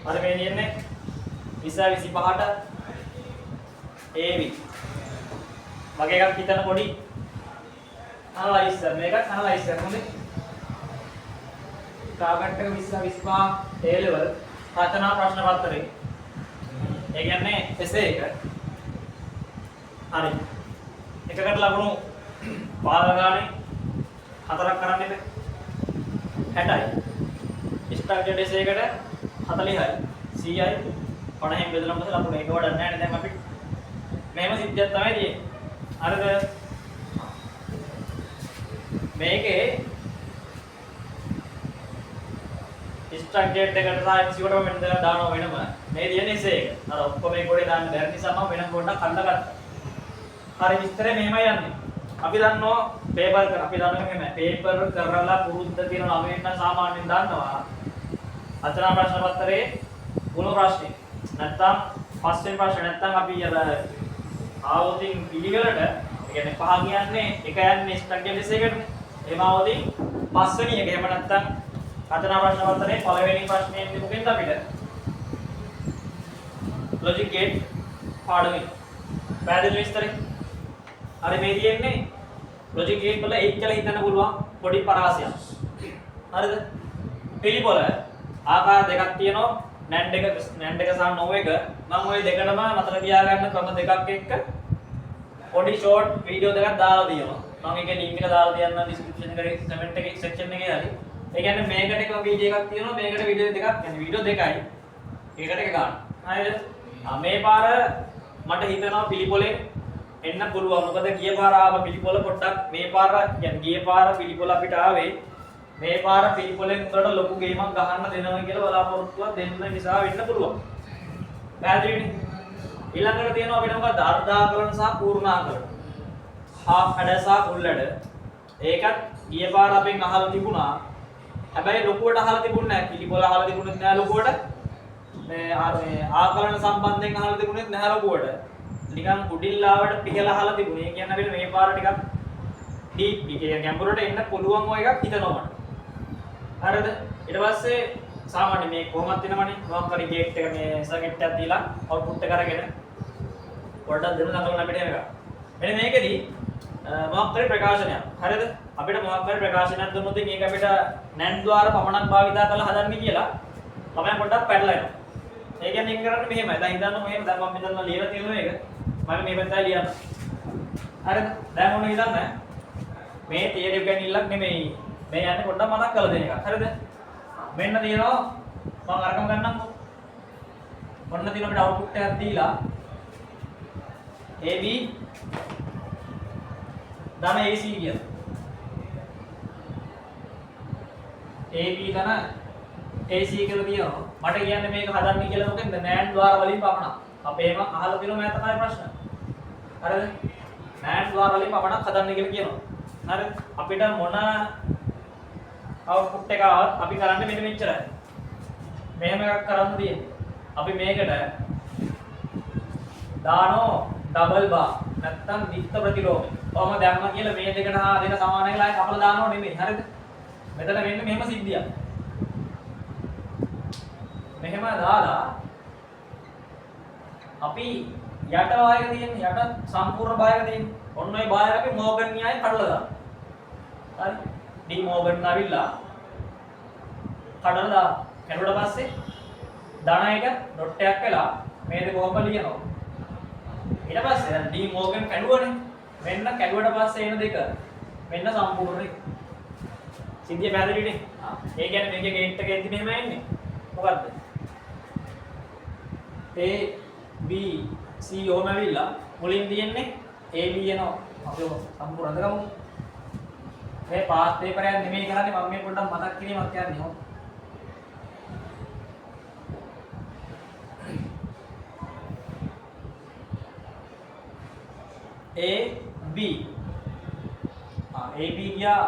අර මේ තියෙන්නේ 20 25ට AV. වගේ එකක් හිතන පොඩි අනලයිසර් මේකත් අනලයිසර් හොඳේ. ටාගට් එක 20 25 A level රචනා ප්‍රශ්න පත්‍රේ. ඒ කියන්නේ essay එක. හරි. එකකට ලකුණු පාදක ගානේ 4ක් කරන්න එපා. 60යි. ස්ට්‍රක්චර්ඩ් essay එකට 40යි. 100යි. 50න් බෙදලා මොකද ලකුණු ඒක වඩා නැහැ නේ දැන් අපිට. මේම සිද්ධියක් තමයි තියෙන්නේ. හරිද? මේකේ ස්ට්‍රක්චර්ඩ් එකට සහ MC එකට මෙන්න දානවා වෙනම. මේ තියෙන essay එක. අර ඔක්කොම මේ කොටේ දාන්න බැරි නිසා මම වෙනම පොඩ්ඩක් අල්ලගත්තා. හරි විස්තරේ මෙහෙමයි යන්නේ. අපි දන්නවා පේපර් කර අපි දන්නවා මෙහෙම පේපර් කරලා පුරුද්ද තියෙන ළමයින් නම් සාමාන්‍යයෙන් දන්නවා රචනා ප්‍රශ්න පත්‍රයේ මුල ප්‍රශ්නේ නැත්තම් පස්වෙනි ප්‍රශ්නේ නැත්තම් අපි අර ආවොතින් පිළිවෙලට ඒ කියන්නේ පහ කියන්නේ එක යන්නේ ස්ට්‍රක්චර් essay එකටනේ එහෙම ආවොතින් පස්වෙනි එක එහෙම නැත්තම් රචනා ප්‍රශ්න පත්‍රයේ පළවෙනි ප්‍රශ්නේ එන්නේ මොකෙන්ද අපිට ලොජික් ගේට් පාඩමේ පැහැදිලි විස්තරේ අර මේ තියෙන්නේ ලොජික් ගේට් වල 8 කියලා හිතන්න පුළුවන් පොඩි පරාසයක්. හරිද? පිළිපොළ ආකාර දෙකක් තියෙනවා. NAND එක සහ NOR එක. මම ওই දෙකටම නතර තියාගන්න ක්‍රම දෙකක් එක්ක පොඩි ෂෝට් වීඩියෝ දෙකක් දාලා තියෙනවා. මම ඒකේ link එක දාලා තියන්නම් description එකේ comment එකේ section එකේ හරි. ඒ කියන්නේ මේකට එක වීඩියෝ එකක් තියෙනවා මේකට වීඩියෝ දෙකක්. يعني වීඩියෝ දෙකයි. ඒකට එක ගන්න. හරිද? මේ පාර මට හිතෙනවා පිළිපොලේ එන්න පුළුවන්. මොකද ගිය පාර ආව පිළිපොළ පොඩ්ඩක් මේ පාර يعني ගිය පාර පිළිපොළ අපිට ආවේ මේ පාර පිළිපොළෙන් උඩට ලොකු ගේමක් ගහන්න දෙනවා කියලා බලාපොරොත්තුවක් දෙන්න නිසා වෙන්න පුළුවන්. පැහැදිලිනේ? ඊළඟට තියෙනවා අපිට මොකක්ද අර්ධාකරණ සහ පූර්ණාකරණ. half adder සහ full adder. ඒකත් ගිය පාර අපෙන් අහලා තිබුණා. හැබැයි ලොකුවට අහලා තිබුණේ නැහැ. පිළිපොළ අහලා තිබුණෙත් නැහැ ලොකුවට. මේ ආකරණ සම්බන්ධයෙන් අහලා තිබුණෙත් නැහැ ලොකුවට. නිකන් උඩිල්ලාවට පිහලා අහලා තිබුණේ. ඒ කියන්නේ අපිට මේ පාර ටිකක් ඩීප් කියන්නේ ගැඹුරට එන්න පුළුවන් ඔය එකක් හිතනවා මට. හරිද? ඊට පස්සේ සාමාන්‍ය මේ කොහොමද වෙනවනේ මොකක් හරි ගේට් එක මේ සර්කිට් එකක් දීලා අවුට්පුට් එක අරගෙන පොඩ්ඩක් දෙන්න නගලන අපිට මේක. මෙන්න මේකෙදි මොකක් හරි ප්‍රකාශනයක්. හරිද? අපිට මොකක් හරි ප්‍රකාශනයක් දුන්නොත් මේක අපිට NAND ద్వාර පමණක් භාවිතා කරලා හදන්නේ කියලා ළමයා පොඩ්ඩක් පැටලලා යනවා. ඒ කියන්නේ ඒක කරන්නේ මෙහෙමයි. දැන් හිතන්න මෙහෙම දැන් මම මෙතන ලියලා තියෙන මේක මම මේ පැත්තට ලියන්න. හරිද? දැන් මොන හිතන්න මේ තියරි ගැනීමක් නෙමෙයි. මේ යන්නේ පොඩ්ඩක් මතක් කරලා දෙන එකක්. හරිද? මෙන්න තියෙනවා මම අරකම ගන්නම්කෝ. මොන්න තියෙන අපිට අවුට්පුට් එකක් දීලා AB ධන AC කියන. AB ධන AC කියලා තියෙනවා. මට කියන්නේ මේක හදන්නේ කියලා මොකෙන්ද? NAND ద్వාර වලින් පමණක්. අපේම අහලා තියෙනවා මම තමයි ප්‍රශ්න. හරිද? NAND ద్వාර වලින් පමණක් හදන්න කියලා කියනවා. හරිද? අපිට මොන අවුට්පුට් එක ආවත් අපි කරන්නේ මෙන්න මෙච්චරයි. මෙහෙම එකක් කරන්න තියෙන්නේ. අපි මේකට දානෝ ඩබල් බාර් නැත්තම් විත්ත ප්‍රතිලෝම. කොහොම දැම්ම කියලා මේ දෙකට හා දෙක සමාන කියලා ආයෙ කපලා දානෝ නෙමෙයි. හරිද? මෙතන වෙන්නේ මෙහෙම සිද්ධියක්. මෙහෙම දාලා අපි යට වායක තියෙන්නේ යට සම්පූර්ණ වායක තියෙන්නේ. ඔන්න ඔය වායක අපි මෝගන් න්‍යායෙන් කඩලා දානවා. හරි? ඩී මෝගන් ආවිල්ලා කඩලා දානවා. කැඩුවට පස්සේ ධන එක ඩොට් එකක් වෙලා මේ දෙක කොහොම ලියනවා. ඊට පස්සේ දැන් ඩී මෝගන් කැඩුවනේ. මෙන්න කැඩුවට පස්සේ එන දෙක මෙන්න සම්පූර්ණ එක. සිද්ධිය පැහැදිලිනේ? ඒ කියන්නේ මේකේ ගේට් එකේ ඉඳි මෙහෙම එන්නේ. මොකද්ද? A B C ඔහම ඇවිල්ලා මුලින් තියෙන්නේ AB එනවා. අපි සම්පූර්ණ අඳගමු. මේ පාස් පේපර් එකක් නෙමෙයි කරන්නේ මම මේ පොඩ්ඩක් මතක් කිරීමක් කියන්නේ හො. A B AB ගියා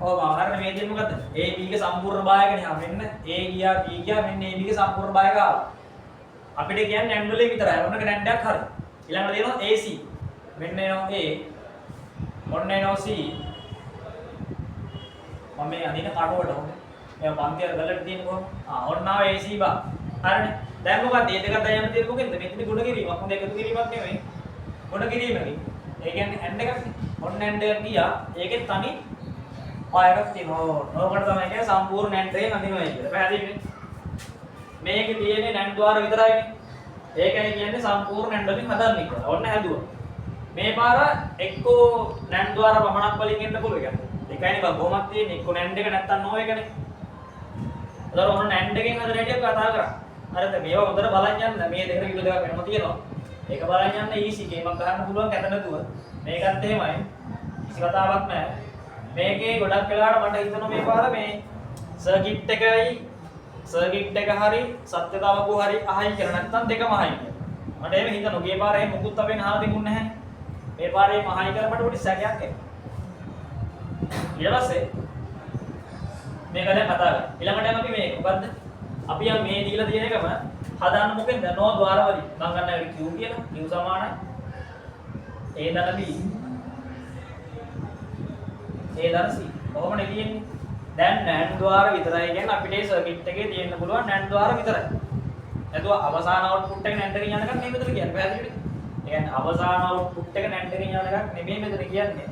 ඔව් ආහාරනේ මේ දෙන්නේ මොකද්ද? A B ගේ සම්පූර්ණ භාගයකනේ. මෙන්න A ගියා B ගියා මෙන්න A B ගේ සම්පූර්ණ භාගයක ආවා. අපිට කියන්නේ NAND වලින් විතරයි. ඔන්නක NAND එකක් හරි. ඊළඟට දෙනවා AC. මෙන්න එනවා A. ඔන්න එනවා C. මම මේ අදින කඩුවට හොඳ. මේ පන්ති අර ගලට තියෙන කොහොම ඔන්න ආව AC බා හරිනේ දැන් මොකක්ද මේ දෙක අතර යන තියෙන මොකෙන්ද මෙතන ගුණ කිරීමක් හොඳ එකතු කිරීමක් නෙමෙයි ගුණ කිරීමකින් ඒ කියන්නේ ඇන්ඩ් එකක් ඔන්න ඇන්ඩ් එකක් ගියා ඒකෙත් තනි ආයකක් තියෙනවා නෝකට තමයි කියන්නේ සම්පූර්ණ ඇන්ඩ් එකෙන් අඳිනවා කියලා පැහැදිලිනේ මේකේ තියෙන්නේ නැන්ඩ් ద్వාර විතරයිනේ ඒකයි කියන්නේ සම්පූර්ණ නැන්ඩ් වලින් හදන්නේ කියලා ඔන්න හැදුවා මේ පාර එක්කෝ නැන්ඩ් ద్వාර පමණක් වලින් එන්න පුළුවන් කියන්නේ ඒකයිනේ බා කොහොමද තියෙන්නේ එක්කෝ නැන්ඩ් එක නැත්තම් නෝ එකනේ ඒතර ඔන්න නැන්ඩ් එකෙන් හදන හැටි කතා කරා හරිද මේවා හොඳට බලන් යන්න මේ දෙකට කිලෝ දෙකක් වෙනම තියෙනවා ඒක බලන් යන්න ඊසි ගේමක් ගන්න පුළුවන් කැත නැතුව මේකත් එහෙමයි කිසි කතාවක් නැහැ මේකේ ගොඩක් වෙලාවට මට හිතෙනවා මේ පාර මේ සර්කිට් එක හරි සත්‍යතාවකෝ හරි අහයි කියලා නැත්නම් දෙකම අහයි කියලා. මට එහෙම හිතෙනවා ගේ පාරේ මොකුත් අපෙන් අහලා තිබුණේ නැහැ. මේ පාරේ මහයි කියලා මට පොඩි සැකයක් එනවා. ඊට පස්සේ මේක දැන් කතා කරා. ඊළඟට අපි මේ මොකද්ද? අපි යම් මේ දීලා තියෙන එකම හදාන්න මොකෙන්ද? නෝ ద్వාර වලින්. මම ගන්න Q කියලා. Q සමානයි A ධන B. A ධන C. කොහොමද තියෙන්නේ? දැන් නැන්ඩ් ద్వාර විතරයි කියන්නේ අපිට මේ සර්කිට් එකේ තියෙන්න පුළුවන් නැන්ඩ් ద్వාර විතරයි. එතකොට අවසාන අවුට්පුට් එක නැන්ඩ් එකෙන් යන එකක් නෙමෙයි මෙතන කියන්නේ. පැහැදිලිද? ඒ කියන්නේ අවසාන අවුට්පුට් එක නැන්ඩ් එකෙන් යන එකක් නෙමෙයි මෙතන කියන්නේ.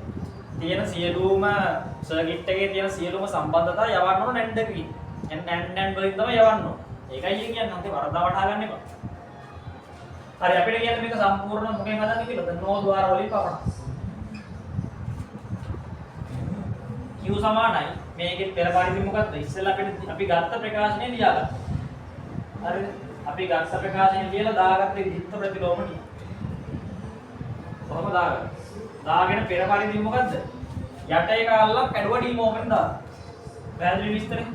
තියෙන සියලුම සර්කිට් එකේ තියෙන සියලුම සම්බන්ධතා යවන්න ඕන නැන්ඩ් එකකින්. නැන්ඩ් වලින් තමයි යවන්න ඕන. ඒකයි කියන්නේ අන්තිම වරදා වටහා ගන්න එපා. හරි අපිට කියන්නේ මේක සම්පූර්ණ මොකෙන් හදන්නේ කියලාද? නෝ ద్వාර වලින් පමණක්. Q සමානයි මේකේ පෙර පරිදි මොකක්ද ඉස්සෙල්ලා අපි ගත්ත ප්‍රකාශනය ලියාගන්න. හරිද? අපි ගත්ත ප්‍රකාශනය ලියලා දාගත්ත විදිහට ප්‍රතිලෝම නියම. කොහොම දාගන්නේ? දාගෙන පෙර පරිදි මොකද්ද? යට එක අල්ලක් කැඩුවා ඩී මෝගෙන් දාන්න. පැහැදිලි විස්තරේ?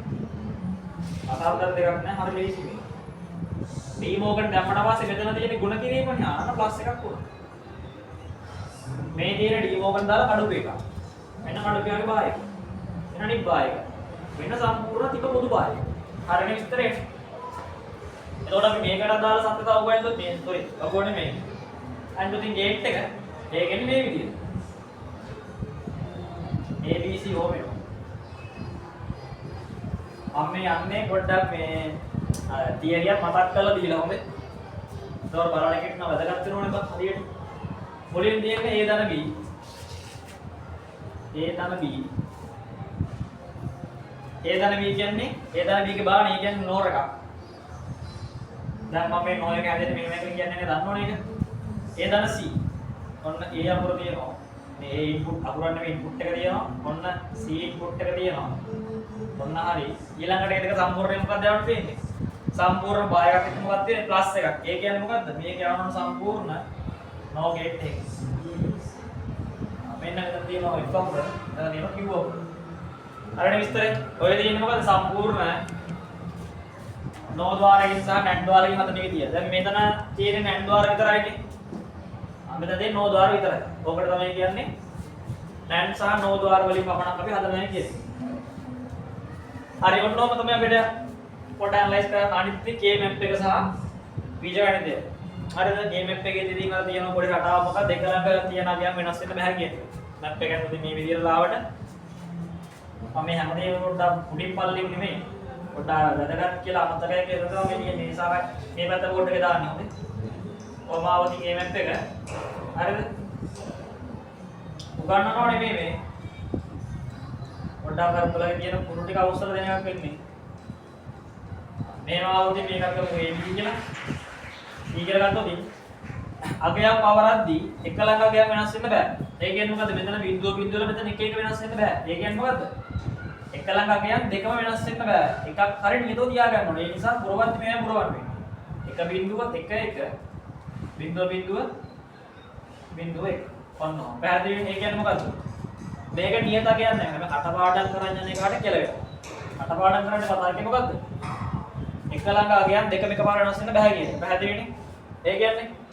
අසාධාර දෙකක් නැහැ හරි ලේසි මේ. ඩී මෝගෙන් දැම්මට පස්සේ මෙතන තියෙන ගුණ කිරීමනේ ආන ප්ලස් එකක් උන. මේ තියෙන ඩී මෝගෙන් දාලා කඩුපු එක. මෙන්න කඩුපියාගේ බායක. අනිත් බායක වෙන සම්පූර්ණ තිබ පොදු බායක හරිනේ විස්තරේ එතකොට අපි මේකට දාලා සත්‍යතාව උගන්වද්දොත් මේ සෝරි අකෝනේ මේ අන්න උතින් ගේට් එක ඒකෙන්නේ මේ විදියට ABC ඕම වෙනවා මම මේ යන්නේ පොඩ්ඩක් මේ තියරියක් මතක් කරලා දීලා හොඳේ ඒතකොට බලන්න එකක් නම් වැදගත් වෙනවනේ බත් හරියට මුලින් තියෙන්නේ A ධන B A ධන B කියන්නේ A ධන B ගේ බාහනේ කියන්නේ නෝර එකක්. දැන් මම මේ නෝර එක හැදෙන්න මෙන්න මේක කියන්නේ නේ දන්නවනේ ඒක. A ධන C. ඔන්න A අකුර තියෙනවා. මේ A ඉන්පුට් අකුරක් නෙමෙයි ඉන්පුට් එක තියෙනවා. ඔන්න C ඉන්පුට් එක තියෙනවා. ඔන්න හරි. ඊළඟට ඒ දෙක සම්පූර්ණයෙන් මොකක්ද යවන්න තියෙන්නේ? සම්පූර්ණ බායකක් එක්ක මොකක්ද තියෙන්නේ? ප්ලස් එකක්. ඒ කියන්නේ මොකද්ද? මේක යවන්න සම්පූර්ණ නෝ ගේට් එක. මෙන්න මෙතන තියෙනවා එක අකුර. එතන තියෙනවා Q අකුර. හරිනේ විස්තරේ ඔය තියෙන්නේ මොකද සම්පූර්ණ නෝ ద్వාරකින් සහ නැන්ඩ් ద్వාරකින් හදන විදිය. දැන් මෙතන තියෙන්නේ නැන්ඩ් ద్వාර විතරයිනේ. මෙතන තියෙන්නේ නෝ ద్వාර විතරයි. ඕකට තමයි කියන්නේ නැන්ඩ් සහ නෝ ద్వාර වලින් පමණක් අපි හදනවා කියන්නේ. හරි ඔන්නෝම තමයි අපිට පොඩ ඇනලයිස් කරන්න අනිත් K මැප් එක සහ බීජගණිතය. හරිද? K මැප් එකේ තියෙන අර තියෙන පොඩි රටාවක් මොකක්ද දෙක ළඟ තියෙන අගයන් වෙනස් වෙන්න බෑ කියන්නේ. මැප් එක ඇතුලේ මේ විදියට ලාවට මම මේ හැමදේම පොඩ්ඩක් උඩින් පල්ලෙන් නෙමෙයි පොඩ්ඩක් වැදගත් කියලා අමතකයි කියලා තමයි මේ නිසා මේ පැත්ත බෝඩ් එකේ දාන්නේ හොඳේ. කොමාවති මේ මැප් එක හරිද? උගන්නනවා නෙමෙයි මේ පොඩ්ඩක් අර මුලගේ තියෙන කුරු ටික අවශ්‍යලා දෙන එකක් වෙන්නේ. මේවා අවුදී මේකක් කරමු AB කියලා. B කියලා ගත්තොත් අගයක් පවරද්දී එක ළඟ අගයක් වෙනස් වෙන්න බෑ. ඒ කියන්නේ මොකද්ද? මෙතන බිඳුව වල මෙතන එක එක වෙනස් වෙන්න බෑ. ඒ කියන්නේ මොකද්ද? එක ළඟ අගයන් දෙකම වෙනස් වෙන්න බෑ. එකක් හරිය නියතව තියාගන්න ඕනේ. ඒ නිසා පුරවත් මෙහෙම පුරවන්න වෙනවා. එක බිඳුවත් එක බිඳුව එක. ඔන්න පැහැදිලි ඒ කියන්නේ මොකද්ද? මේක නියත අගයක් නෑ. හැබැයි කටපාඩම් කරන් යන එකට කෙලවෙනවා. කටපාඩම් කරන්නේ පතරකේ මොකද්ද? එක ළඟ අගයන් දෙකම එකපාර වෙනස් වෙන්න බෑ කියන්නේ. පැහැදිලිනේ? ඒ කියන්නේ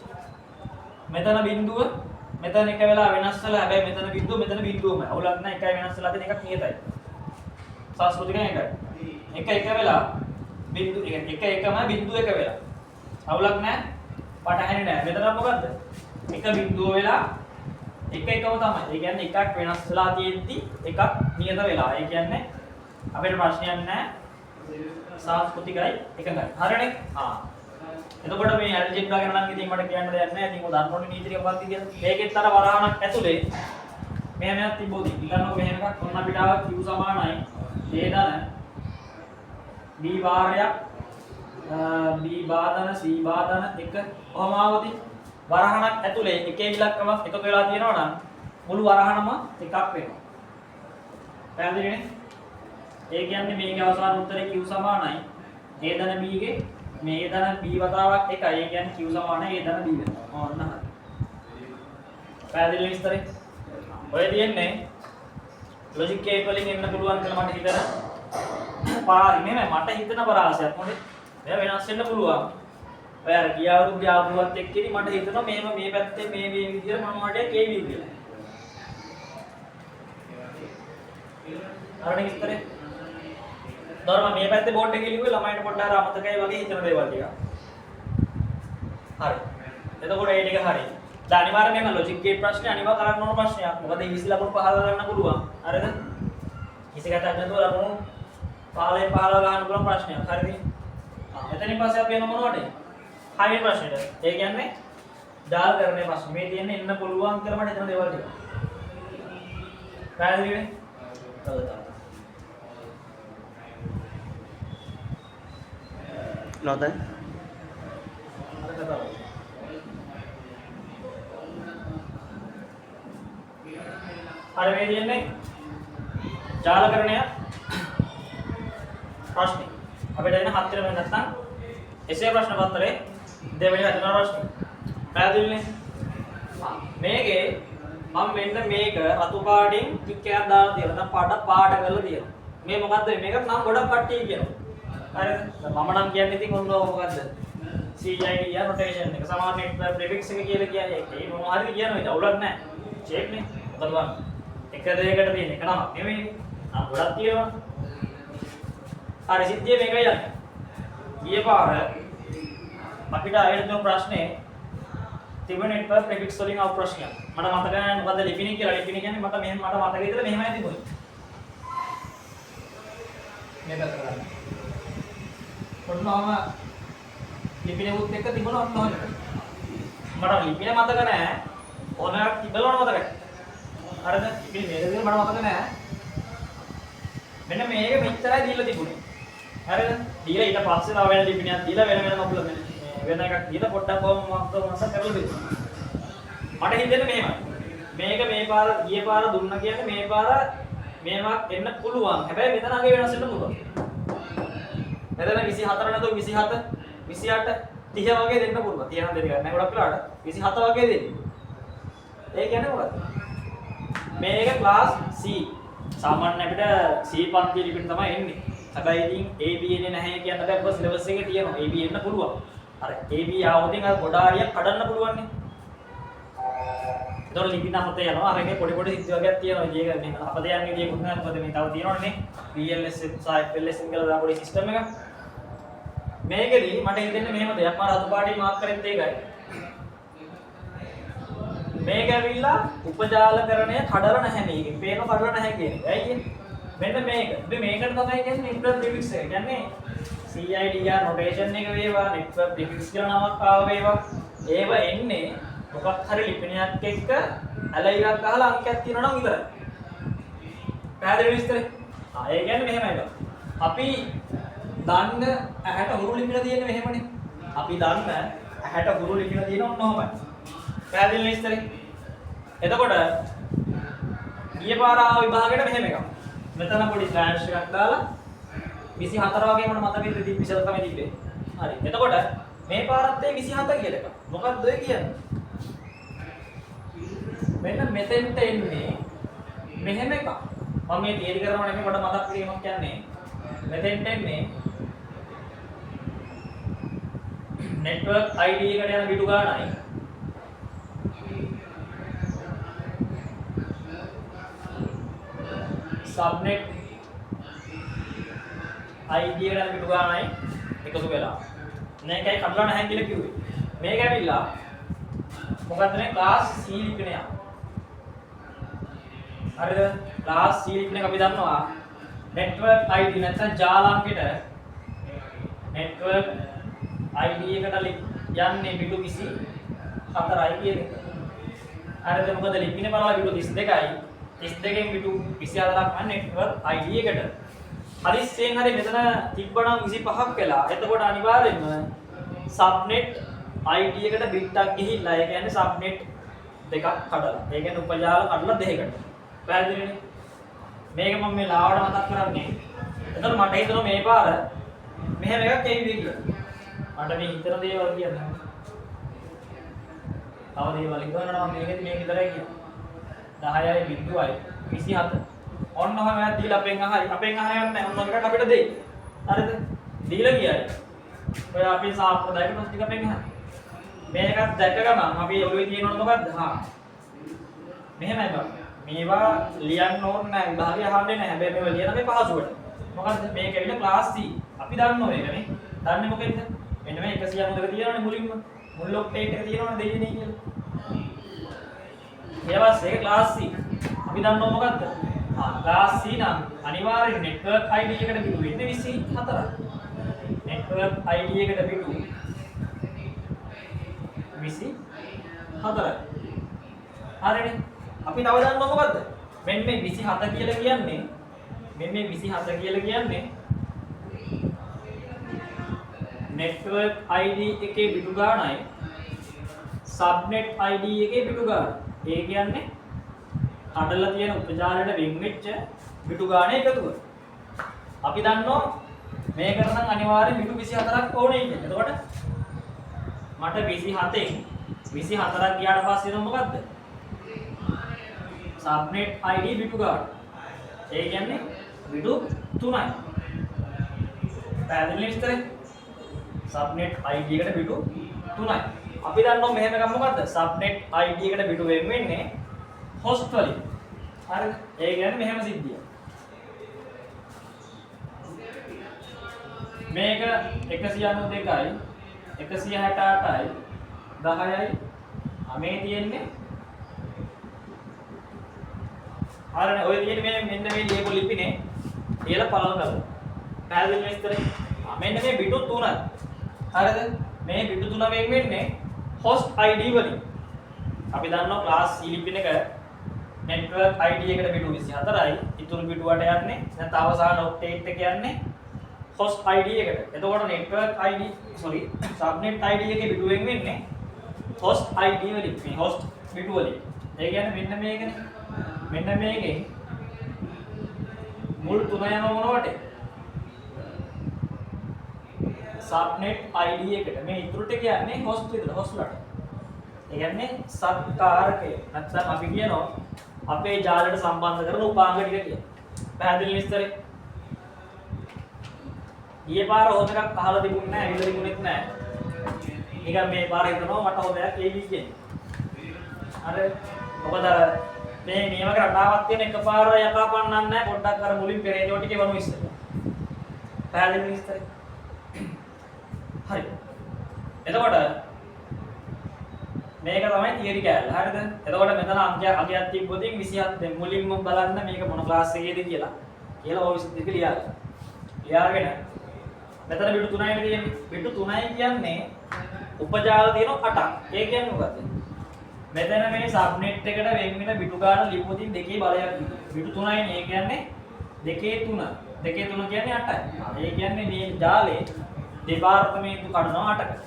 මෙතන බිඳුව මෙතන එක වෙලා වෙනස් වෙලා හැබැයි මෙතන බිඳුවමයි. අවුලක් නැහැ එකයි වෙනස් වෙලා තියෙන එකක් නියතයි. සංස්කෘතිකයෙන් එකයි. එක වෙලා බිඳුව එකම බිඳුව එක වෙලා. අවුලක් නැහැ. පටහැන්නේ නැහැ. මෙතන මොකද්ද? එක බිඳුව වෙලා එකම තමයි. ඒ කියන්නේ එකක් වෙනස් වෙලා තියෙද්දි එකක් නියත වෙලා. ඒ කියන්නේ අපිට ප්‍රශ්නයක් නැහැ. සංස්කෘතිකයි එකඟයි. හරිනේ? ආ. එතකොට මේ ඇල්ජිබ්‍රා ගැන නම් ඉතින් මට කියන්න දෙයක් නැහැ. ඉතින් ඔය දන්න ඕනේ නීති ටික පන්ති කියලා. මේකෙත් අර වරහණක් ඇතුලේ මෙහෙම එකක් තිබ්බොත් ඊළඟ මෙහෙම එකක් ඔන්න අපිට ආව q සමානයි a ධන b වාරයක් b භාදන c භාදන 1 කොහොම ආවද වරහණක් ඇතුලේ එකේ ඉලක්කමක් එකතු වෙලා තියෙනවා නම් මුළු වරහණම එකක් වෙනවා. පැහැදිලිනේ? ඒ කියන්නේ මේකේ අවසාන උත්තරේ q සමානයි a ධන b ගේ මේ a ධන b වතාවක් එකයි. ඒ කියන්නේ q සමානයි a ධන b වෙනවා. ඔන්න හරි. පැහැදිලි විස්තරේ? ඔය තියෙන්නේ ලොජික් ගේට් වලින් එන්න පුළුවන් කියලා මට හිතන පාරි නෙමෙයි මට හිතන පරාසයක් මොකද මෙයා වෙනස් වෙන්න පුළුවන්. ඔය අර ගියාවුරුද්දේ ආපුවත් එක්කෙනි මට හිතෙනවා මේම මේ පැත්තේ මේ විදිහට මම වටේ KV කියලා. හරිනේ විස්තරේ? ධර්ම මේ පැත්තේ බෝඩ් එකේ ලිව්වේ ළමයින්ට පොඩ්ඩක් අර අමතකයි වගේ හිතන දේවල් ටික. හරි. එතකොට ඒ ටික හරි. දැන් අනිවාර්යයෙන්ම ලොජික් ගේට් ප්‍රශ්නේ අනිවාර්ය කරන්න ඕන ප්‍රශ්නයක්. මොකද ඉංග්‍රීසි ලකුණු 15 ගන්න පුළුවන්. හරිද? කිසි ගැටයක් නැතුව ලකුණු 15 ගන්න පුළුවන් ප්‍රශ්නයක්. හරිද? එතනින් පස්සේ අපි යන මොනවද? හයිවේ ප්‍රශ්නෙට. ඒ කියන්නේ ජාලකරණයේ ප්‍රශ්න. මේ තියෙන්නේ එන්න පුළුවන් කියලා මට හිතන දේවල් ටික. පැහැදිලිද? නොදැන් හරි මේ තියෙන්නේ ජාලකරණය ප්‍රශ්නේ. අපිට එන 7 වෙනි නැත්නම් එසේ ප්‍රශ්න පත්‍රයේ දෙවෙනි රචනා ප්‍රශ්නේ. පැහැදිලිනේ? මේකේ මම මෙන්න මේක රතු පාටින් ටික් එකක් දාලා තියෙනවා. නැත්නම් පාට කරලා තියෙනවා. මේ මොකද්ද මේක නම් ගොඩක් කට්ටිය කියනවා. හරිද? මම නම් කියන්නේ ඉතින් ඔන්න මොකද්ද? CID නොටේෂන් එක. සමාන නෙට්වර්ක් ප්‍රිෆික්ස් එක කියලා කියන්නේ ඒක. ඒ මොනවා හරි කියනවා. ඒක අවුලක් නැහැ. ෂේප් නේ. මොකද බලන්න. එක දෙයකට තියෙන එක නම නෙමෙයි. ගොඩක් තියෙනවා. හරි සිද්ධිය මේකයි යන්නේ. ගිය පාර අපිට ආයෙත් දුන්න ප්‍රශ්නේ තිබුණ නෙට්වර්ක් ප්‍රිෆික්ස් වලින් ආව ප්‍රශ්නයක්. මට මතක නැහැ මොකද්ද ලිපිණි කියලා. ලිපිණි කියන්නේ මට මතක ඉතල මෙහෙමයි තිබුණේ. මේක කරගන්න. ඔන්නම ලිපිණෙකුත් එක්ක තිබුණා ඔන්න ඔය. මට ලිපිණ මතක නැහැ. ඕනයක් තිබලවන මතකයි. හරිද? ලිපිණ මේක දිහා මට මතක නැහැ. මෙන්න මේක මෙච්චරයි දීලා තිබුණේ. හරිද? දීලා ඊට පස්සේ තව වෙන ලිපිණයක් දීලා වෙන කපුල වෙන එකක් දීලා පොඩ්ඩක් කොහොම මස්ත කරලා දෙන්න. මට හිතෙන්නේ මෙහෙමයි. මේක මේ පාර ගිය පාර දුන්න කියන්නේ මේ පාර මේවක් එන්න පුළුවන්. හැබැයි මෙතන අගේ වෙනස් වෙන්න පුළුවන්. මෙතන 24 නැතුව 27 28 30 වගේ දෙන්න පුළුවන්. 30 නම් දෙන්න ගන්න ගොඩක් වෙලාවට 27 වගේ දෙන්න. ඒ කියන්නේ මොකද්ද? මේක ක්ලාස් C. සාමාන්‍ය අපිට C පන්ති ලිපිට තමයි එන්නේ. හැබැයි ඉතින් AB එන්නේ නැහැ කියන්න බෑ. ඔබ සිලබස් එකේ තියෙනවා. AB එන්න පුළුවන්. අර AB ආවොත් අර ගොඩ ආරියක් කඩන්න පුළුවන් නේ. ඒතකොට ලිපින අපතේ යනවා. අරගේ පොඩි පොඩි සිද්ධි වර්ගයක් තියෙනවා. ඒක මේ අපතේ යන්නේ විදියකුත් නැහැ. මොකද මේ තව තියෙනවනේ VLS සහ FLS කියලා දාපු පොඩි සිස්ටම් එකක්. මේකෙදි මට හිතෙන්නේ මෙහෙම දෙයක්. මම රතු පාටින් මාක් කරෙත් ඒකයි. මේක ඇවිල්ලා උපජාලකරණය කඩලා නැහැ මේකෙන්. පේන කඩලා නැහැ කියන්නේ. ඇයි කියන්නේ? මෙන්න මේක. අපි මේකට තමයි කියන්නේ නෙට්වර්ක් ප්‍රිෆික්ස් එක. කියන්නේ CIDR නොටේෂන් එක වේවා, නෙට්වර්ක් ප්‍රිෆික්ස් කියලා නමක් ආව වේවා. ඒව එන්නේ මොකක් හරි ලිපිණයක් එක්ක ඇලයිවක් ගහලා අංකයක් තියෙනවා නම් විතරයි. පැහැදිලි විස්තරේ? ඒ කියන්නේ මෙහෙමයි. අපි දන්න ඇහැට හුරු ලිපින තියෙන්නේ මෙහෙමනේ. අපි දන්න ඇහැට හුරු ලිපින තියෙනවා ඔන්නෝමයි. පැහැදිලි විස්තරේ? එතකොට ඊයේ පාර ආව විභාගයට මෙහෙම එකක්. මෙතන පොඩි ස්ලෑෂ් එකක් දාලා 24 වගේ මට මතකෙ ඉඳි 20 තමයි තිබ්බේ. හරි. එතකොට මේ පාරත් ඒ 27 කියලා එකක්. මොකක්ද ඔය කියන්නේ? මෙන්න මෙතෙන්ට එන්නේ මෙහෙම එකක්. මම මේ තියරි කරනවා නෙමෙයි මට මතක් කිරීමක් කියන්නේ. මෙතෙන්ට එන්නේ නෙට්වර්ක් ID එකට යන බිටු ගානයි. සබ්නෙට් ID එකට යන බිටු ගානයි එකතු වෙලා. මේකයි කඩලා නැහැ කියලා කිව්වේ. මේක ඇවිල්ලා මොකද්ද මේ ක්ලාස් C ලිපිනය. හරිද? ක්ලාස් C ලිපිනක අපි දන්නවා නෙට්වර්ක් ID නැත්නම් ජාලාංකෙට network ID එකට යන්නේ bit 24යි කියන එක. හරිද? මොකද ලිපිනේ බලලා bit 32යි. 32කින් bit 24ක් ගන්න network ID එකට. හදිස්සියෙන් හරි මෙතන තිබ්බනම් 25ක් වෙලා. එතකොට අනිවාර්යෙන්ම subnet ID එකට bit එකක් ගිහිල්ලා ඒ කියන්නේ subnet දෙකක් කඩලා. ඒ කියන්නේ උපජාල කඩලා දෙකකට. පැහැදිලිනේ? මේක මම මේ ලාවට මතක් කරන්නේ. එතකොට මට හිතෙනවා මේ පාර මෙහෙම එකක් එයි කියලා. මට මේ හිතන දේවල් කියන්නේ. තව දේවල් හිතනවා මම මේකෙදි මේක විතරයි කියන්නේ. 10යි බිඳුවයි 27. ඔන්න ඔහම එකක් දීලා අපෙන් අහයි. අපෙන් අහයක් නැහැ. ඔන්න ඔකට අපිට දෙයි. හරිද? දීලා ගියයි. ඔය අපි සාප්‍රදායික ප්‍රශ්න ටික අපෙන් අහයි. මේකත් දැක්ක ගමන් අපි ඔළුවේ තියෙනවද මොකද්ද? හා. මෙහෙමයි බං. මේවා ලියන්න ඕනේ නැහැ. විභාගය අහන්නේ නැහැ. හැබැයි මේවා ලියන මේ පහසුවට. මොකද්ද? මේක ඇවිල්ලා ක්ලාස් C. අපි දන්නෝ මේකනේ. දන්නේ මොකෙන්ද? මෙන්න මේ 192 තියෙනවනේ මුලින්ම. මුල් ඔක්ටේට් එක තියෙනවනේ දෙයියනේ කියලා. ඊළඟට ඒක ක්ලාස් C. අපි දන්නෝ මොකද්ද? ක්ලාස් C නම් අනිවාර්යෙන් network ID එකට බිඳු වෙන්නේ 24. network ID එකට බිඳු 24. හරිනේ. අපි තව දන්නව මොකද්ද? මෙන්න මේ 27 කියලා කියන්නේ network ID එකේ බිඳු ගානයි subnet ID එකේ බිඳු ගාන. ඒ කියන්නේ කඩලා තියෙන උපජාලයට වෙන් වෙච්ච බිටු ගානේ එකතුව. අපි දන්නවා මේකට නම් අනිවාර්යෙන් බිටු 24ක් ඕනේ කියලා. එතකොට මට 27න් 24ක් ගියාට පස්සේ එන මොකද්ද? subnet ID බිටු ගාන. ඒ කියන්නේ බිටු 3යි. පැහැදිලි විස්තරේ? subnet ID එකට බිටු 3යි. අපි දන්නවා මෙහෙම එකක් මොකද්ද? subnet ID එකට බිටු වෙන් වෙන්නේ host වලින්. හරිද? ඒ කියන්නේ මෙහෙම සිද්ධිය. මේක 192යි 168යි 10යි මේ තියෙන්නේ. හරිනේ ඔය තියෙන්නේ මෙන්න මේ ලේබල් ලිපිනේ. ලියලා පළල කරලා. පැහැදිලි විස්තරේ. මෙන්න මේ බිටු 3යි. හරිද? මේ බිටු 3 වෙන් වෙන්නේ host ID වලින්. අපි දන්නවා ක්ලාස් C ලිපින එක network ID එකට බිටු 24යි. ඉතුරු බිටුවට යන්නේ නැත්නම් අවසාන ඔක්ටේට් එක යන්නේ host ID එකට. එතකොට network ID subnet ID එකේ බිටු වෙන් වෙන්නේ host ID වලින්. මේ host බිටු වලින්. ඒ කියන්නේ මෙන්න මේකනේ. මෙන්න මේකෙන් මුල් තුන යනවා මොනවට? subnet ID එකට. මේ ඉතුරු ටික කියන්නේ host විතර host වලට. ඒ කියන්නේ සත්කාරකය. නැත්නම් අපි කියනවා අපේ ජාලයට සම්බන්ධ කරන උපාංග ටික කියලා. පැහැදිලි විස්තරේ. ඊයේ පාර හොඳ එකක් අහලා තිබුණේ නැහැ, ඇවිල්ලා තිබුණෙත් නැහැ. නිකන් මේ පාර හිතනවා මට හොඳ එකක් එයි කියන්නේ. අර මොකද මේ නියමක රටාවක් තියෙන එකපාර යකා පන්නන්නේ නැහැ. පොඩ්ඩක් අර මුලින් පෙරේතෝ ටික වමු ඉස්සෙල්ලා. පැහැදිලි විස්තරේ. හරි. එතකොට මේක තමයි තියරි කෑල්ල. හරිද? එතකොට මෙතන අගයක් තිබ්බොත් 27 මුලින්ම බලන්න මේක මොන ක්ලාස් එකේද කියලා. කියලා ඔය 22 ලියාගන්න. ලියාගෙන මෙතන බිටු 3යි තියෙන්නේ. බිටු 3යි කියන්නේ උපජාල තියෙන 8ක්. ඒ කියන්නේ මොකද්ද? මෙතන මේ සබ්නෙට් එකට වෙන් වෙන බිටු ගාන ලියපොතින් දෙකේ බලයක් තියෙනවා. බිටු 3යිනේ. ඒ කියන්නේ දෙකේ 3. දෙකේ 3 කියන්නේ 8යි. ඒ කියන්නේ මේ ජාලේ දෙපාර්තමේන්තු කඩනවා 8කට.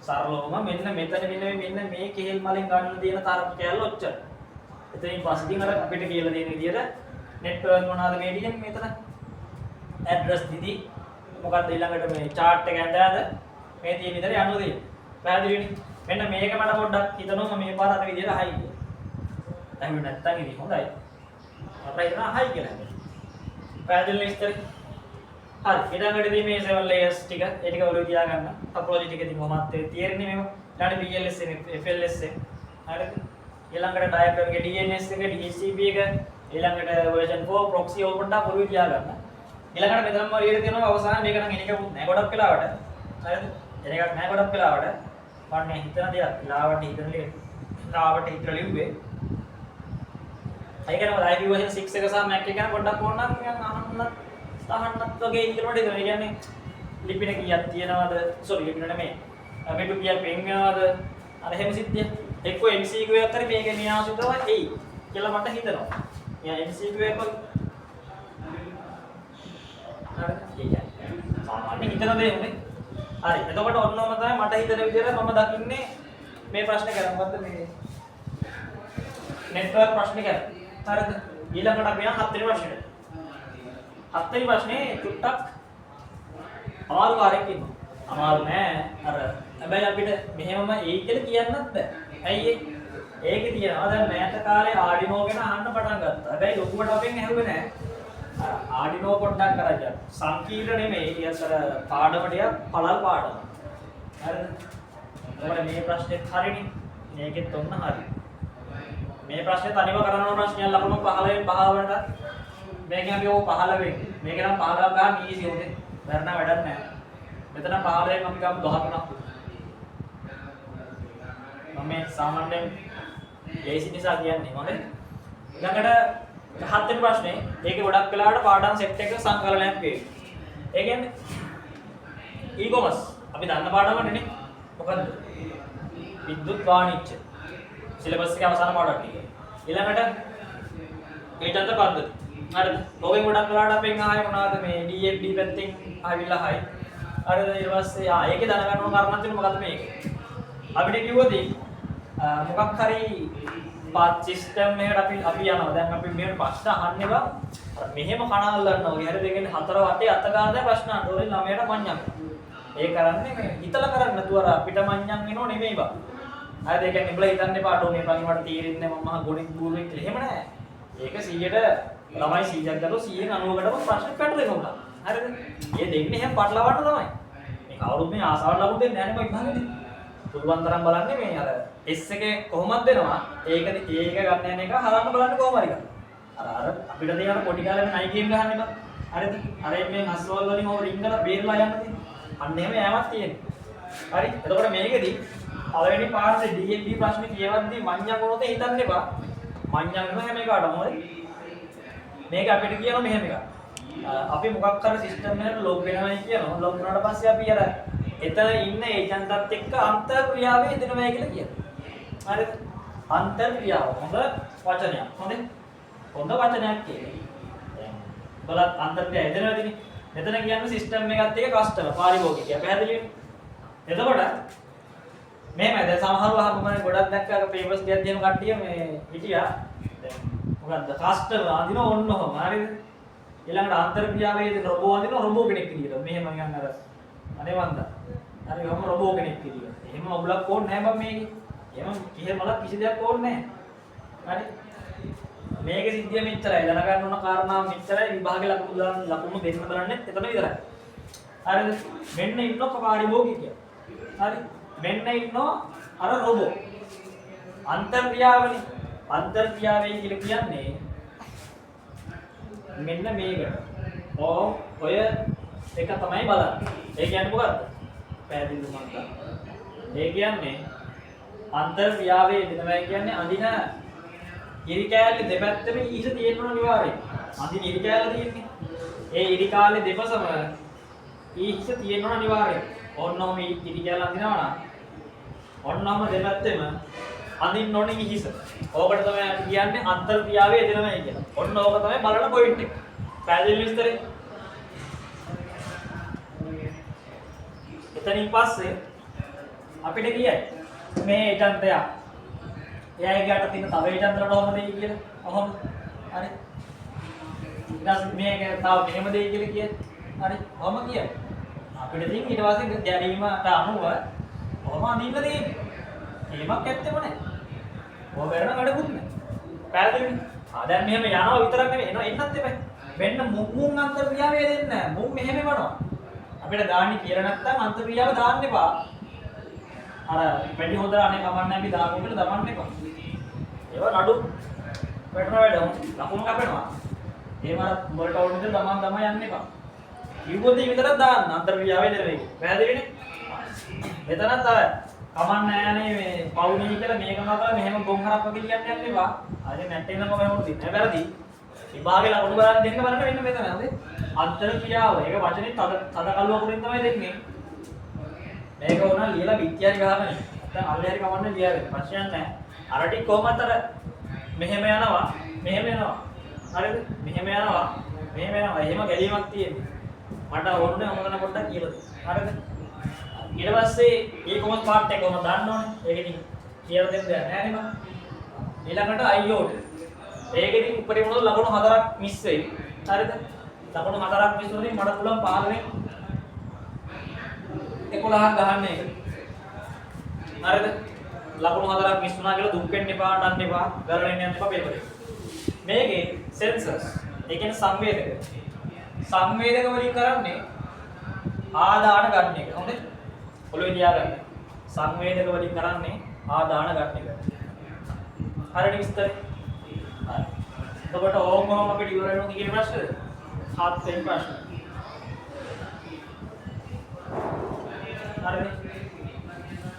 සරලවම මෙන්න මෙතන මෙන්න මේ කෙහෙල් මලෙන් ගන්න තියෙන තරම් කැලල ඔච්චර. එතනින් පස්සේ අර අපිට කියලා දෙන විදිහට network මොනවාද මේ කියන්නේ මෙතන address දිදි මොකක්ද ඊළඟට මේ chart එක ඇඳලාද මේ තියෙන විදිහට යනවා දෙන්නේ. පැහැදිලිනේ? මෙන්න මේක මට පොඩ්ඩක් හිතනවා මේ පාර අර විදිහට හයි කියලා. එහෙම නැත්තම් ඉතින් හොඳයි. මට හිතනවා හයි කියලා. පැහැදිලි විස්තරේ. හරි ඊළඟටදී මේ 7 layers ටික ඒ ටික ඔලුව තියා ගන්න. topology ටික ඉතින් කොහොමත් තියෙන්නේ මේව. ඊළඟට BLS එක FLS එක. හරිද? ඊළඟට diagram එකේ DNS එක DHCP එක ඊළඟට version 4 proxy ඔය පොඩ්ඩක් ඔලුව තියා ගන්න. ඊළඟට මෙතනම ලියලා තියෙනවා අවසාන මේක නම් එනකකුත් නැහැ ගොඩක් වෙලාවට. හරිද? එනකක් නැහැ ගොඩක් වෙලාවට. වන්නේ හිතන දෙයක් ලාවට හිතන දේ ලාවට හිතලා ලිව්වේ. අය කියනවා live version 6 එක සහ Mac එක ගැන පොඩ්ඩක් ඕනනම් නිකන් අහන්නත් වගේ ඉන්නකොට ඒ කියන්නේ ලිපින කීයක් තියෙනවද? සෝරි ලිපින නෙමෙයි. මෙටු කීයක් වෙන් වෙනවද? අර එහෙම සිද්ධිය. එක්ක MCQ එකක් හරි මේකේ න්‍යාසුතව එයි කියලා මට හිතෙනවා. මෙයා MCQ එකක් හරි සාමාන්‍ය හිතන දේ උනේ. හරි. එතකොට ඔන්නෝම තමයි මට හිතන විදිහට මම දකින්නේ මේ ප්‍රශ්නේ කරා. මොකද්ද මේ නෙට්වර්ක් ප්‍රශ්නේ කරා. හරිද? ඊළඟට අපි යන 7 වෙනි ප්‍රශ්නෙට. 7 වෙනි ප්‍රශ්නේ චුට්ටක් අමාරු කාර්යයක් ඉන්නවා. අමාරු නෑ. අර හැබැයි අපිට මෙහෙමම එයි කියලා කියන්නත් බෑ. ඇයි ඒ? ඒකේ තියෙනවා දැන් මෑත කාලේ ආඩිනෝ ගැන අහන්න පටන් ගත්තා. හැබැයි ලොකුවට අපෙන් ඇහුවේ නෑ. ආඩිනෝ පොඩ්ඩක් කරජා. සංකීර්ණ නෙමෙයි. ඊයතර පාඩම ටික පළල් පාඩම. හරිද? ඔයාලා මේ ප්‍රශ්නේත් හරිනේ. මේකෙත් ඔන්න හරි. මේ ප්‍රශ්නේ තනිව කරන ප්‍රශ්නයක් ලකුණු 15න් 5 වෙනට මේකෙන් අපි ඕක 15 වෙන්නේ. මේක නම් 15ක් ගන්න ඊසි උනේ. බැරණ වැඩක් නැහැ. මෙතන 15න් අපි ගමු 13ක්. මම මේ සාමාන්‍යයෙන් ලේසි නිසා කියන්නේ හොඳේ. ඊළඟට 7 වෙනි ප්‍රශ්නේ ඒකේ ගොඩක් වෙලාවට පාඩම් සෙට් එක සංකලනයක් වෙයි. ඒ කියන්නේ ඊ-කොමර්ස් අපි දන්න පාඩම නෙනේ. මොකද්ද? විද්‍යුත් වාණිජ්‍ය. සිලබස් එකේ අවසාන පාඩම ටික. ඊළඟට ඒජන්ත පද්ධති. හරිද? ඔගෙන් ගොඩක් වෙලාවට අපෙන් ආයේ මොනවද මේ DFD පැත්තෙන් ආවිලා හයි. හරිද? ඊට පස්සේ ඒකේ දැනගන්න ඕන කාරණා තියෙන මොකද්ද මේක? අපිට කිව්වොත් මොකක් හරි පාත් සිස්ටම් එකකට අපි යනවා. දැන් අපි මෙහෙම ප්‍රශ්න අහන්නේ බා මෙහෙම කන අල්ලනවා වගේ. හරිද? ඒ කියන්නේ හතර වටේ අත ගන්න ප්‍රශ්න අහන්න ඕනේ ළමයට මඤ්ඤම්. ඒ කරන්නේ මේ හිතලා කරන්නේ නැතුව අර අපිට මඤ්ඤම් වෙනව නෙමෙයි බා. හරිද? ඒ කියන්නේ ඉබ්ලා හිතන්න එපා ඩෝ මේ පරිමට තීරෙන්නේ මම මහා ගොඩින් ගුරුවෙක් කියලා. එහෙම නෑ. ඒක 100ට ළමයි 100ක් ගත්තොත් 190කටම ප්‍රශ්න පැටලෙනවා. හරිද? මේ දෙන්නේ එහෙම පටලවන්න තමයි. මේ කවුරුත් මේ ආසාවට ලකුණු දෙන්නේ නැහැ නේ විභාගෙදී. පුළුවන් තරම් බලන්නේ මේ අර S එකේ කොහොමද දෙනවා? ඒක ගන්න යන එක හරන්න බලන්න කොහොම හරි ගන්න. අර අපිට තියෙන පොඩි කාලේ නයි ගේම් ගහන්නේ බා. හරිද? අර මේ හස්වල් වලින් ඕව රින්ගලා බේරලා යන්න තියෙන්නේ. අන්න එහෙම යෑමක් තියෙනවා. හරි? එතකොට මේකෙදී පළවෙනි පාඩේ DFD ප්‍රශ්නේ කියවද්දී මඤ්ඤම් වුණොත් හිතන්න එපා. මඤ්ඤම් වෙන හැම එකකටම හරි. මේක අපිට කියනවා මෙහෙම එකක්. අපි මොකක් කර සිස්ටම් එකකට ලොග් වෙනවයි කියනවා. ලොග් වුණාට පස්සේ අපි අර එතන ඉන්න ඒජන්ටත් එක්ක අන්තර් ක්‍රියාවේ යෙදෙනවා කියලා කියනවා. හරිද? අන්තර් ක්‍රියාව හොඳ වචනයක්. හොඳේ. හොඳ වචනයක් කියන්නේ. බලත් අන්තර් ක්‍රියාව යෙදෙනවදීනේ. මෙතන කියන්නේ සිස්ටම් එකත් එක්ක කස්ටමර් පාරිභෝගිකයා. පැහැදිලිද? එතකොට මෙහෙමයි දැන් සමහරව මම ගොඩක් දැක්කා පේපර්ස් ටිකක් දෙන කට්ටිය මේ හිටියා. දැන් මොකද්ද කස්ටමර් අඳින ඕන්න ඔහම. හරිද? ඊළඟට අන්තර් ක්‍රියාවේ යෙදෙන රොබෝ අඳින රොබෝ කෙනෙක් විදියට. මෙහෙම නිකන් අර අනේ වන්දා. හරි ඔහම රොබෝ කෙනෙක් විදියට. එහෙම ඔබලක් ඕනේ නැහැ බං මේකේ. එහෙම කිසිමලක් කිසි දෙයක් ඕනේ නැහැ. හරි? මේකේ සිද්ධිය මෙච්චරයි. දැනගන්න ඕන කාරණා මෙච්චරයි. විභාගේ ලකුණු දෙන්න බලන්නේ එතන විතරයි. හරිද? මෙන්න ඉන්නක පාරිභෝගිකයා. හරි? මෙන්න ඉන්නවා අර රොබෝ. අන්තර් ක්‍රියාවනේ. අන්තර් ක්‍රියාවේ කියලා කියන්නේ මෙන්න මේකට. ඔය එක තමයි බලන්නේ. ඒ කියන්නේ මොකද්ද? පැහැදිලිව මම ගන්න. ඒ කියන්නේ අන්තර් ක්‍රියාවේ දෙනවා කියන්නේ අඳින ඉරි කෑල්ලේ දෙපැත්තම ඊස තියෙන්න අනිවාර්යයි. අඳින ඉරි කෑල්ල තියෙන්නේ. ඒ ඉරි කාලේ දෙපසම ඊස තියෙන්න අනිවාර්යයි. ඕනෝම ඉරි කෑල්ල අඳිනවා නම් ඔන්නම දෙපැත්තෙම අඳින්න ඕනේ ඊස. ඕකට තමයි කියන්නේ අන්තර් ක්‍රියාවේ දෙනවා කියලා. ඔන්න ඕක තමයි බලන පොයින්ට් එක. පැහැදිලි විස්තරේ. එතනින් පස්සේ අපිට කියයි මේ ඒජන්තයා එයාගේ අත තියෙන තව ඒජන්තලට කොහොමද දෙයි කියලා. කොහොමද? හරි. ඊට පස්සේ මේක තව මෙහෙම දෙයි කියලා කියයි. හරි. කොහොම කියයි? අපිට තියෙන ඊට පස්සේ ගැනීමට අනුව කොහොම අඳින්න දෙන්නේ. එහෙමක් ඇත්තෙම නැහැ. ඔය වෙන වැඩකුත් නැහැ. පැහැදිලිද? දැන් මෙහෙම යනවා විතරක් නෙවෙයි එන්නත් එපා. මෙන්න මුන් අන්තර් ක්‍රියාවේ දෙන්නේ නැහැ. මුන් මෙහෙම යනවා. අපිට දාන්නේ කියලා නැත්නම් අන්තර් ක්‍රියාව දාන්න එපා. අර වැඩි හොඳ අනේ කමන්නේ අපි දාමු කියලා දමන්න එපා. ඒවා නඩු වැටෙන වැඩ ලකුණු කපනවා. එහෙම අර මොලට ඕන විදිහට දමන් යන්න එපා. කිව්වොත් විතරක් දාන්න අන්තර් ක්‍රියාවේ දෙන්නේ. පැහැදිලිනේ? මෙතනත් අර කමන්නේ නෑනේ මේ පවුනි කියලා මේක නතර මෙහෙම ගොන් හරක් වගේ කියන්න යන්න එපා. ආයේ නැට් එකම මෙහෙම දින්න වැරදි. විභාගේ ලකුණු බලන්න දෙන්න බලන්න මෙන්න මෙතන හරි. අන්තර ක්‍රියාව. ඒක වචනේ තද කළු අකුරෙන් තමයි දෙන්නේ. මේක උනා ලියලා විද්‍යාවේ ගහගන්න. දැන් අල්ලේ හරි කවන්න ලියාගෙන ප්‍රශ්නයක් නැහැ. අර ටික කොහොමද අර මෙහෙම යනවා මෙහෙම යනවා. හරිද? මෙහෙම යනවා මෙහෙම යනවා. එහෙම ගැලීමක් තියෙන්නේ. මට ඕනේ මොකද පොඩ්ඩක් කියලා දෙන්න. හරිද? ඊට පස්සේ මේ කොමස් පාර්ට් එක කොහොමද දාන්න ඕනේ? ඒක ඉතින් කියලා දෙන්න දෙයක් නැහැ නේ මම. ඊළඟට අයියෝට. ඒක ඉතින් උඩේ මොනවද ලකුණු 4ක් මිස් වෙයි. හරිද? ලකුණු 4ක් මිස් වුණොත් මට පුළුවන් 15න් 11ක් ගහන්න ඒක. හරිද? ලකුණු 4ක් මිස් වුණා කියලා දුක් වෙන්න එපා, නන්න එපා, ගලවෙන්න යන්න එපා පේපරේ. මේකේ සෙන්සර්ස්. ඒ කියන්නේ සංවේදක. සංවේදක වලින් කරන්නේ ආදාන ගන්න එක. හොඳේ? ඔළුවේ තියාගන්න. සංවේදක වලින් කරන්නේ ආදාන ගන්න එක. හරියට විස්තරේ. හරි. එතකොට ඕම අපිට ඉවර වෙනවා කියන ප්‍රශ්නේද? 7 වෙනි ප්‍රශ්න. හරිනේ.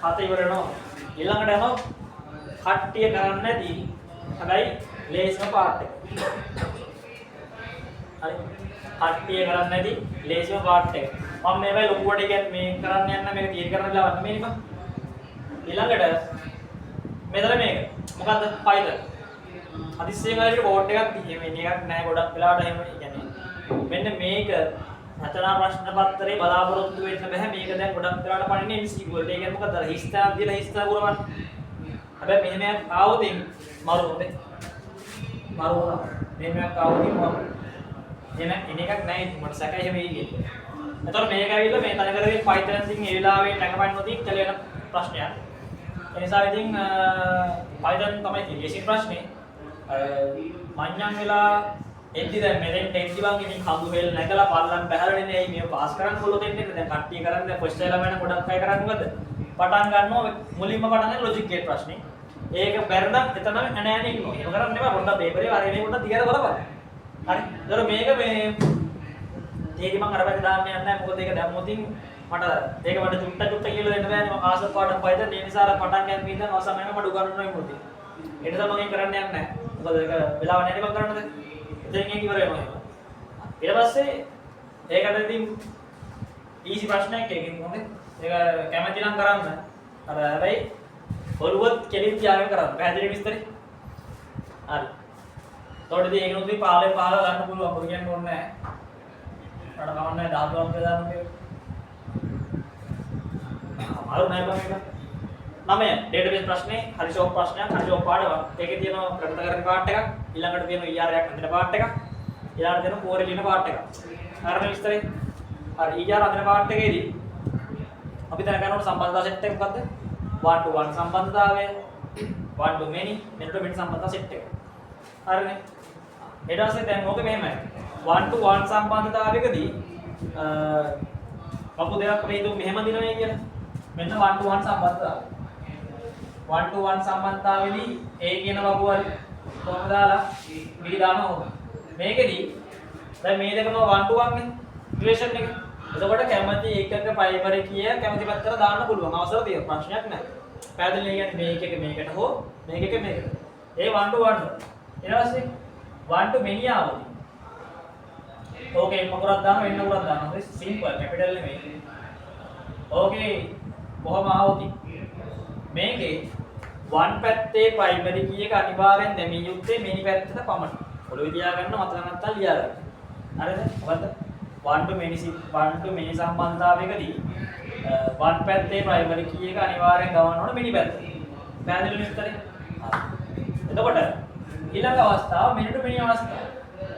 7 ඉවර වෙනවා. ඊළඟට යනවා කට්ටිය කරන්නේ නැති හැබැයි ලේසිම පාර්ට් එක. හරි. කට්ටිය කරන්නේ නැති ලේසිම පාර්ට් එක. මම මේවයි ලොකුවට කියන්නේ මේ කරන්න යන්න මේක තියෙන කරන්න ලාවන්න මේ නිකන්. ඊළඟට මෙතන මේක. මොකද්ද? Python. හදිස්සියෙන් හරියට බෝඩ් එකක් තියෙන්නේ. මේ එකක් නෑ ගොඩක් වෙලාවට එහෙම කියන්නේ. මෙන්න මේක රචනා ප්‍රශ්න පත්‍රේ බලාපොරොත්තු වෙන්න බෑ. මේක දැන් ගොඩක් වෙලාවට පණින්නේ MCQ වලට. ඒ කියන්නේ මොකද්ද? හිස්තන දීලා හිස්තන පුරවන්න. හැබැයි මෙහෙම ආවොත් මරු හොඳේ. මරු වුණා. මෙහෙම ආවොත් මරු. එන එකක් නෑ ඉතින් මට සැකයි එහෙම වෙයි කියලා. එතකොට මේක ඇවිල්ලා මේ තන කරේ Python එකකින් ඒ වෙලාවේ රැකපන්න නොදී කියලා එන ප්‍රශ්නයක්. ඒ නිසා ඉතින් Python තමයි තියෙන්නේ ප්‍රශ්නේ. මඤ්ඤම් වෙලා එද්දි දැන් මෙතෙන් ටෙක්ටි බං ඉතින් කඳු හෙල් නැගලා පල්ලන් බහැරගෙන එයි මේව පාස් කරන්න පුළුවන් දෙන්නේ දැන් කට්ටිය කරන්නේ දැන් ෆස්ට් එලා වෙන ගොඩක් අය කරන්නේ මොකද පටන් ගන්නවා මුලින්ම පටන් ගන්න ලොජික් ගේට් ප්‍රශ්නේ ඒක බැරනම් එතනම ඇනෑනේ ඉන්නවා එහෙම කරන්න එපා පොඩ්ඩක් පේපරේ වරේ මේ පොඩ්ඩක් දිගට බලපන් හරි ඒතර මේක මේ තේරි මම අර පැත්තේ දාන්න යන්නේ නැහැ මොකද ඒක දැම්මොතින් මට ඒක වඩ චුට්ට කියලා දෙන්න බෑනේ මම ආසත් පාඩම් පයිද ඒ නිසා අර පටන් ගන්න වින්දන් අවසානයේම මට උගන්වන්නයි මොකද ඒ නිසා මම ඒක කරන්න යන්නේ නැහැ මොකද ඒක වෙලාව නැති මම කරන්නද එතෙන් ඒක ඉවර වෙනවා ඊට පස්සේ ඒකට ඉතින් ඊසි ප්‍රශ්නයක් එකකින් හොඳේ ඒක කැමති නම් කරන්න අර හැබැයි ඔළුවත් කෙලින් තියාගෙන කරන්න පැහැදිලි විස්තරේ හරි තෝඩ ඉතින් ඒක නුදුයි 15 15 ගන්න පුළුවන් මොකද කියන්නේ ඕනේ නැහැ මට කවන්නේ 10 අංක දාන්න කියලා අමාරු නෑ බං ඒක 9 ඩේටාබේස් ප්‍රශ්නේ හරි ෂෝක් ප්‍රශ්නයක් හරි ෂෝක් පාඩමක් ඒකේ තියෙනවා ප්‍රකටකරණ පාර්ට් එකක් ඊළඟට තියෙනවා ER එකක් හඳින පාර්ට් එකක් ඊළඟට තියෙනවා කෝරේ ලියන පාර්ට් එකක් හරිද විස්තරේ හරි ER හඳින පාර්ට් එකේදී අපි දැන් ගන්නකොට සම්බන්ධතා සෙට් එක මොකද්ද 1 to 1 සම්බන්ධතාවය 1 to many many to many සම්බන්ධතා සෙට් එක හරිනේ ඊට පස්සේ දැන් ඕක මෙහෙමයි 1 to 1 සම්බන්ධතාවයකදී කපු දෙකක් අපි හිතමු මෙහෙම දිනවයි කියලා මෙන්න 1 to 1 සම්බන්ධතාවය 1 to 1 සම්බන්ධතාවයේදී A කියන වගුව හරි කොහොමද දාලා B දානවා ඕක මේකෙදී දැන් මේ දෙකම 1 to 1 නේ රිලේෂන් එක එතකොට කැමති එකක පයිබරේ කිය කැමති පැත්තට දාන්න පුළුවන් අවසර තියෙන ප්‍රශ්නයක් නැහැ පැහැදිලි කියන්නේ මේක එක මේකට හෝ මේක එක මේකට ඒ 1 to 1 ඊට පස්සේ 1 to many ආවදී ඕකේ මොකක්ද දාන්න වෙන්න මොකක්ද දාන්න හරි සිම්පල් කැපිටල් නෙමෙයි ඕකේ කොහොම ආවොත් මේකේ 1 පැත්තේ ප්‍රයිමරි කී එක අනිවාර්යෙන් දැමිය යුත්තේ මෙනි පැත්තට පමණයි. ඔළුවේ තියාගන්න මතක නැත්තම් ලියා ගන්න. හරිද? මොකද්ද? 1 to many සම්බන්ධතාවයකදී 1 පැත්තේ ප්‍රයිමරි කී එක අනිවාර්යෙන් ගවන්න ඕන මෙනි පැත්ත. පැහැදිලි විස්තරේ? හරි. එතකොට ඊළඟ අවස්ථාව මෙනි to many අවස්ථාව.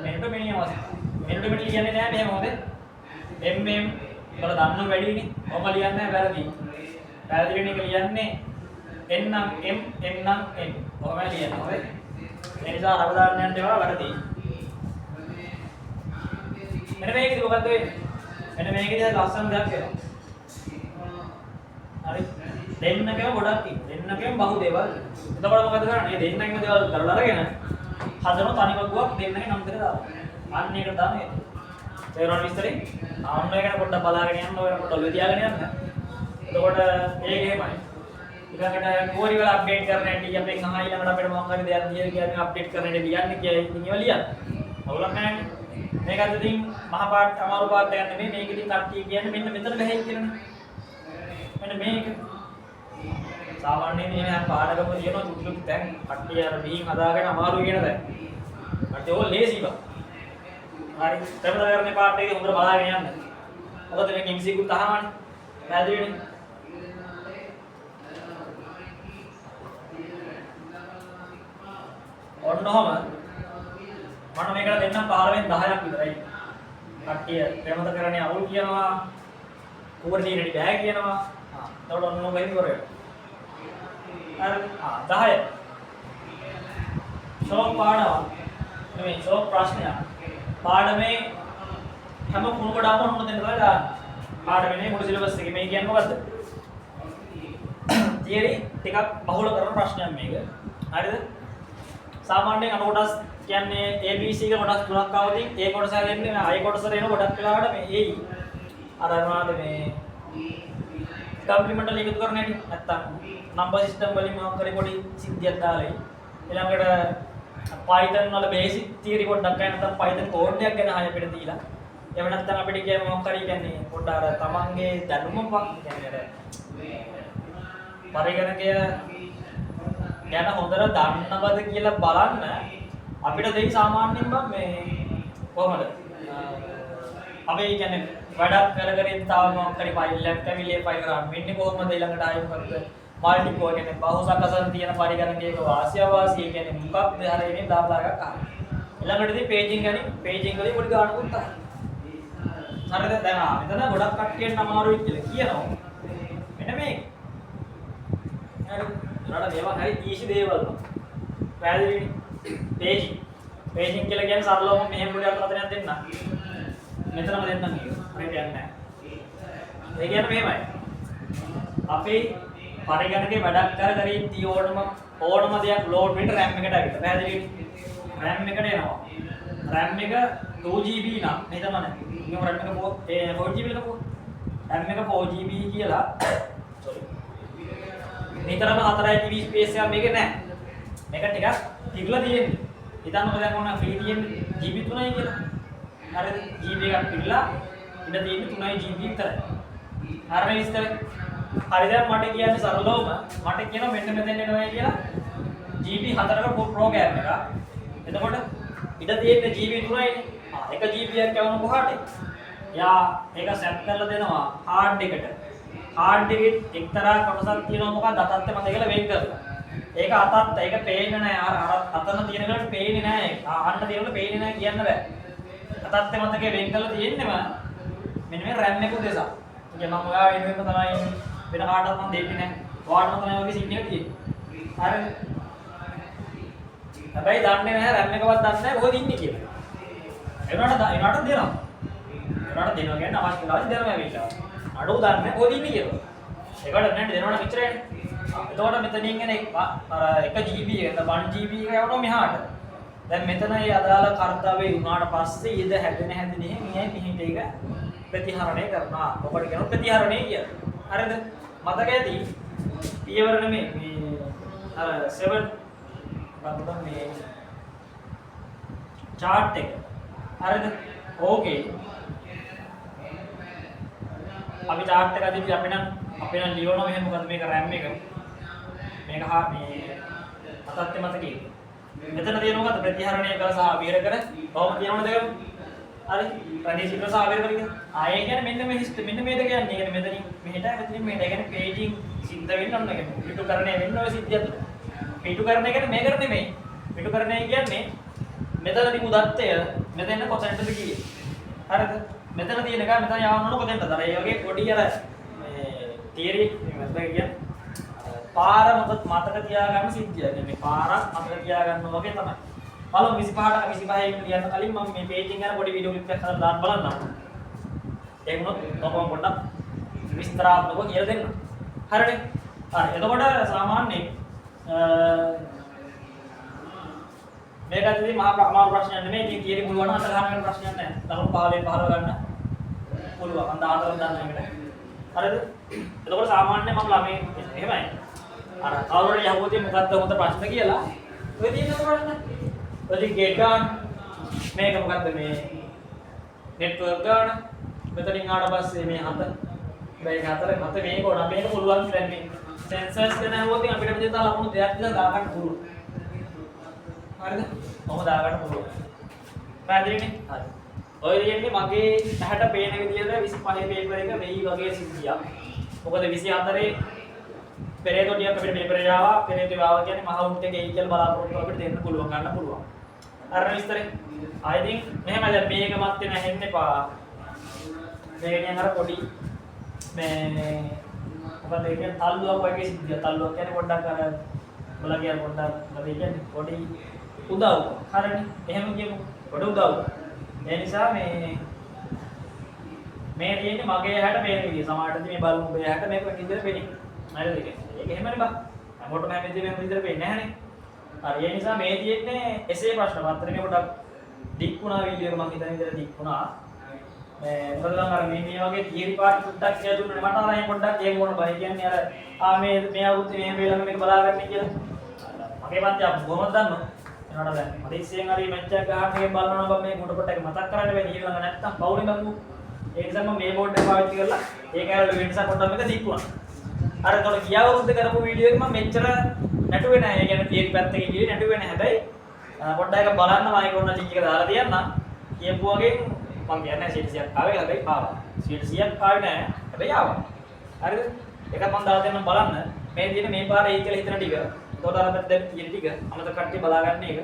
මෙනි to many අවස්ථාව. මෙනි to many කියන්නේ නෑ මෙහෙම හොඳේ. mm වල දන්න වැඩිනේ. ඔම ලියන්නේ වැරදි. පැහැදිලිනේ එක ලියන්නේ n නම් m n නම් n කොහොමද ලියන්නේ හොඳේ ඒ නිසා අරව දාන්න යන්න ඒවා වැරදි මෙන්න මේකද මොකද්ද වෙන්නේ මෙන්න මේකේදී ලස්සන දෙයක් වෙනවා හරි දෙන්නකම ගොඩක් තියෙනවා දෙන්නකම බහු දේවල් එතකොට මොකද කරන්නේ දෙන්නකම දේවල් කරලා අරගෙන හදන තනි වගුවක් දෙන්නගේ නම් දෙක දානවා අන්න ඒකට දාන්නේ තේරුණා විස්තරේ ආන්න ඒකට පොඩ්ඩක් බලාගෙන යන්න ඔය පොඩ්ඩක් ඔළුවේ තියාගෙන යන්න එතකොට ඒකේමයි ඊළඟට කෝරි වල අප්ඩේට් කරන්න ඇටි අපෙන් අහා ඊළඟට අපිට මොකක් හරි දෙයක් දිය කියන්නේ අප්ඩේට් කරන්න ලියන්න කියලා ඉතින් ඒවා ලියන්න අවුලක් නැහැ. මේකත් ඉතින් මහ පාට අමාරු පාට එකක් නෙමෙයි. මේක ඉතින් කට්ටිය කියන්නේ මෙන්න මෙතන බැහැයි කියලානේ. මෙන්න මේක. සාමාන්‍යයෙන් මේ හැම පාඩකම තියෙනවා චුට්ටුක් දැන් කට්ටිය අර බිහින් හදාගෙන අමාරු කියන දැන්. කට්ටිය ඕක ලේසි බා. හරි. ප්‍රමද කරන්නේ පාට එකේ හොඳට බලාගෙන යන්න. මොකද මේක ඉංග්‍රීසිකුත් අහනවානේ. පැහැදිලිනේ. ඔන්නෝම මම මේකට දෙන්නම් 15න් 10ක් විතරයි. කට්ටිය ප්‍රමද කරන්නේ අවුල් කියනවා. කුවරණීරණි බෑ කියනවා. එතකොට ඔන්නෝම බැරි කරේ. හරි. 10. ෂෝක් පාඩම. නෙමෙයි ෂෝක් ප්‍රශ්නය. පාඩමේ හැම කුණු කොටම මොන දෙන්නද දාන්න. පාඩමේ මුළු සිලබස් එකේ මේ කියන්නේ මොකද්ද? තියරි ටිකක් බහුල කරන ප්‍රශ්නයක් මේක. හරිද? සාමාන්‍යයෙන් අර කොටස් කියන්නේ ABC එක කොටස් තුනක් ආවොතින් A කොටස හැදෙන්නේ I කොටසට එන ගොඩක් වෙලාවට මේ AE අර මොනවාද මේ කම්ප්ලිමන්ටල් එකතු කරන හැටි නැත්තම් නම්බර් සිස්ටම් වලින් මොකක් කරේ පොඩි සිද්ධියක් දාලා ඊළඟට Python වල බේසික් තියරි පොඩ්ඩක් ගන්න නැත්තම් Python කෝඩ් එකක් ගැන අහය අපිට දීලා එහෙම නැත්තම් අපිට කියන්නේ මොකක් හරි කියන්නේ පොඩ්ඩක් අර තමන්ගේ දැනුම කියන්නේ අර පරිගණකය ගැන හොඳට දන්නවද කියලා බලන්න අපිට දෙයි සාමාන්‍යයෙන් බං මේ කොහමද අපි කියන්නේ වැඩක් කරගෙන තාම මොකක් හරි ෆයිල් එකක් ඇවිල්ලා ෆයිල් කරා මෙන්නේ කොහොමද ඊළඟට ආයෙ මොකද මල්ටි කෝ කියන්නේ බහුසකසන් තියෙන පරිගණකයක වාසිය වාසිය කියන්නේ මොකක්ද හරියනේ දාලා එකක් ආ ඊළඟට ඉතින් පේජින් ගැනි පේජින් වලින් පොඩි ගානකුත් තමයි හරිද දැන් මෙතන ගොඩක් කට්ටියෙන් අමාරුයි කියලා කියනවා මෙන්න මේ හරි උනාට මේවා හරි ඊසි දේවල් පැහැදිලිනේ පේජින් කියලා කියන්නේ සරලවම මෙහෙම පොඩි අර්ථකථනයක් දෙන්න මෙතනම දෙන්නම් ඒක හරියට යන්නේ නැහැ ඒ කියන්නේ මෙහෙමයි අපි පරිගණකේ වැඩක් කර ඉඳී ඕනම දෙයක් ලෝඩ් වෙන්න RAM එකට ඇවිත් පැහැදිලිනේ RAM එකට එනවා RAM එක 2GB නම් හිතන්න නැහැ මේ RAM එක 4GB එකක RAM එක 4GB කියලා sorry නිතරම 4GB ස්පේස් එකක් මේකේ නැහැ මේක ටිකක් තිබිලා තියෙන්නේ හිතන්නකෝ දැන් මොනවා ෆ්‍රී තියෙන්නේ GB 3යි කියලා හරිද GB එකක් පිළලා ඉඳ තියෙන්නේ 3GB විතරයි හරිනේ විස්තරේ හරි දැන් මට කියන්නේ සරලවම මට කියනවා මෙන්න මෙතෙන් එනවා කියලා GB 4ක ප්‍රෝග්‍රෑම් එක. එතකොට ඉඳ තියෙන්නේ GB 3යිනේ. 1 GB එකක් යවන කොහාටද? යා ඒක සෙට් කරලා දෙනවා හાર્ඩ් එකට. හાર્ඩ් එකේ එක්තරා කොටසක් තියෙනවා මොකක්ද අතත් මත කියලා වෙන් කරලා. ඒක අතත් ඒක පේන්නේ නැහැ. අර අතන තියෙන එකට පේන්නේ නැහැ. අහන්න තියෙනකොට පේන්නේ නැහැ කියන්න බෑ. අතත් මතකේ වෙන් කරලා තියෙන්නේම මෙන්න මේ RAM එක උදෙසා. ඉතින් මම ඔයා වෙනුවෙන්ම තමයි වෙන කාටවත් මම දෙන්නේ නැහැ. ඔයාලම තමයි වගේ සීන් එක තියෙන්නේ. හරිද? හැබැයි දන්නේ නැහැ RAM එකවත් දන්නේ නැහැ කොහෙද ඉන්නේ කියලා. ඒනට දෙනවා. ඒනට දෙනවා කියන්නේ අවශ්‍ය වෙලාවට දෙනවා මේක. අඩුව දන්නේ නැහැ කොහෙද ඉන්නේ කියලා. ඒකට නෑ දෙනවනම් විතරයිනේ. එතකොට මෙතනින් එන අර 1GB එක 1GB එක යවනවා මෙහාට. දැන් මෙතන ඒ අදාළ කාර්යය වුණාට පස්සේ ඊද හැදෙන මෙහෙ මෙහෙට ඒක ප්‍රතිහරණය කරනවා. ඔකට කියනවා ප්‍රතිහරණය කියලා. හරිද? මතක ඇති පියවර නෙමෙයි මේ අර 7 බලන්න මේ chart එක. හරිද? ඕකේ. අපි chart එක අදින් අපි නම් ලියනවා මෙහෙම මොකද මේක RAM එක. මේක මේ අතත් මතකේ. මෙතන තියෙන මොකද ප්‍රතිහරණය කර සහ අවීර කර කොහොම කියනවද දෙකම? හරි ප්‍රදේශික සහ අවීර කර කියන්නේ. ආයේ කියන්නේ මෙන්න මේ මෙන්න මේක කියන්නේ. කියන්නේ මෙතනින් මෙහෙට මෙතනින් මෙහෙට. ඒ කියන්නේ පේජින් සිද්ධ වෙන්න ඕන එක. පිටුකරණය වෙන්න ඔය සිද්ධියක්. පිටුකරණය කියන්නේ මේකට නෙමෙයි. පිටුකරණය කියන්නේ මෙතනදී මුදත්තය මෙතන කොතැනටද ගියේ. හරිද? මෙතන තියෙන එක මෙතන යවන්න ඕන කොතැනටද? අර ඒ වගේ පොඩි අර මේ තියරි මතක කියන්නේ පාර මතක තියාගන්න සිද්ධියක්. මේ පාරක් මතක තියාගන්න වගේ තමයි. බලමු 25ට 25 කියන්න කලින් මම මේ පේජින් යන පොඩි වීඩියෝ ක්ලිප් එකක් හදලා දාන්න බලන්නම්. ඒක මොකද කොහොම පොඩ්ඩක් විස්තරාත්මකව කියලා දෙන්න. හරිනේ? හරි. එතකොට සාමාන්‍යයෙන් මේකදී මහා අමාරු ප්‍රශ්නයක් නෙමෙයි. ඉතින් තියරි පුළුවන් නම් අත ගන්න වෙන ප්‍රශ්නයක් නැහැ. ලකුණු 15 ගන්න පුළුවන්. මම 14 දාන්න එකට. හරිද? එතකොට සාමාන්‍යයෙන් මම ළමයි එහෙමයි. අර කවුරුහරි යහුවදී මොකද්ද හොඳ ප්‍රශ්න කියලා ඔය තියෙන ප්‍රශ්න. ඔය ගේට් ගන්න මේක මොකද්ද මේ network ගන්න මෙතනින් ආවට පස්සේ මේ හත මේක හතර මේක ඕන මේක පුළුවන් දැන් මේ sensors ගැන අහුවොත් අපිට මෙතන ලකුණු දෙයක් විතර දාගන්න පුළුවන් හරිද කොහොම දාගන්න පුළුවන් පැහැදිලිනේ හරි ඔය දෙන්නේ මගේ ඇහැට පේන විදිහට 25 පේපර් එක වෙයි වගේ සිද්ධියක් මොකද 24 පෙරේතෝ ටික අපිට පේපර් එක ආවා පෙරේතෝ ආවා කියන්නේ මහ උන්ට එකේ ඉකල් බලාපොරොත්තු අපිට දෙන්න පුළුවන් ගන්න පුළුවන් අර විස්තරේ I think මෙහෙම දැන් මේක මත් වෙන හෙන්න එපා මේකෙන් අර පොඩි මේ මොකද ඒ කියන්නේ තල්ලුවක් වගේ සිද්ධිය තල්ලුවක් කියන්නේ පොඩ්ඩක් අර බලලා කියන පොඩ්ඩක් මොකද ඒ කියන්නේ පොඩි උදව් හරිනේ එහෙම කියමු පොඩි උදව් ඒ නිසා මේ තියෙන්නේ මගේ ඇහැට පේන විදිය සමහරවිට මේ බලමු ඔබේ ඇහැට මේක විදිහට පේන්නේ හරිද ඒක එහෙමනේ බා හැමෝටම හැම විදිහට පේන්නේ නැහනේ හරි ඒ නිසා මේ තියෙන්නේ එසේ ප්‍රශ්න පත්‍රයේ පොඩක් දික් වුණා වීඩියෝ එක මම හිතන විදිහට දික් වුණා මොකද නම් අර මේ වගේ තියරි පාර්ට් පුට්ටක් කියලා දුන්නා මට අර එහෙම පොඩ්ඩක් ඒක ඕන බයි කියන්නේ අර මේ අවුරුද්දේ මේ වේලම මේක බලාගන්න කියලා මගේ පන්ති අපු කොහොමද දන්නව එනවද දැන් මට ඉස්සෙන් හරි මැච් එක ගහන්න එක බලනවා බම් මේ කොට කොට එක මතක් කරන්න බැරි ඊළඟ නැත්තම් බවුනේ බංගු ඒ නිසා මම මේ බෝඩ් එක පාවිච්චි කරලා ඒක ඇරලා වෙනසක් පොඩ්ඩක් මේක දික් වුණා අර ඒතකොට ගිය අවුරුද්ද කරපු වීඩියෝ එක මම මෙච්චර නැටුවේ නැහැ ඒ කියන්නේ තියරි පැත්තකින් ගියේ නැටුවේ නැහැ හැබැයි පොඩ්ඩක් එක බලන්න මම ඒක ඕන ලින්ක් එක දාලා තියන්න කියපු වගේ මම කියන්නේ 100ක් ආවේ හැබැයි ආවා 100ක් ආවේ නැහැ හැබැයි ආවා හරිද ඒක මම දාලා දෙන්නම් බලන්න මේ දින මේ පාර ඒ කියලා හිතන ටික එතකොට අර දැන් තියෙන ටික අමතක කට්ටිය බලාගන්න එක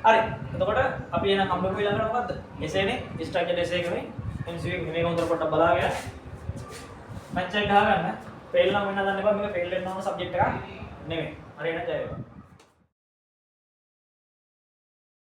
හරි එතකොට අපි එන හම්බෙමු ඊළඟට මොකද්ද එසේනේ ස්ට්‍රක්චර් එසේ එකනේ MCQ මේක හොඳට පොඩ්ඩක් බලාගෙන මැච් එක ගහගන්න ෆේල් නම් වෙන්න දන්න එපා මේක ෆේල් වෙන්න ඕන සබ්ජෙක්ට් එකක් නෙමෙයි හරි එහෙනම් ජය වේවා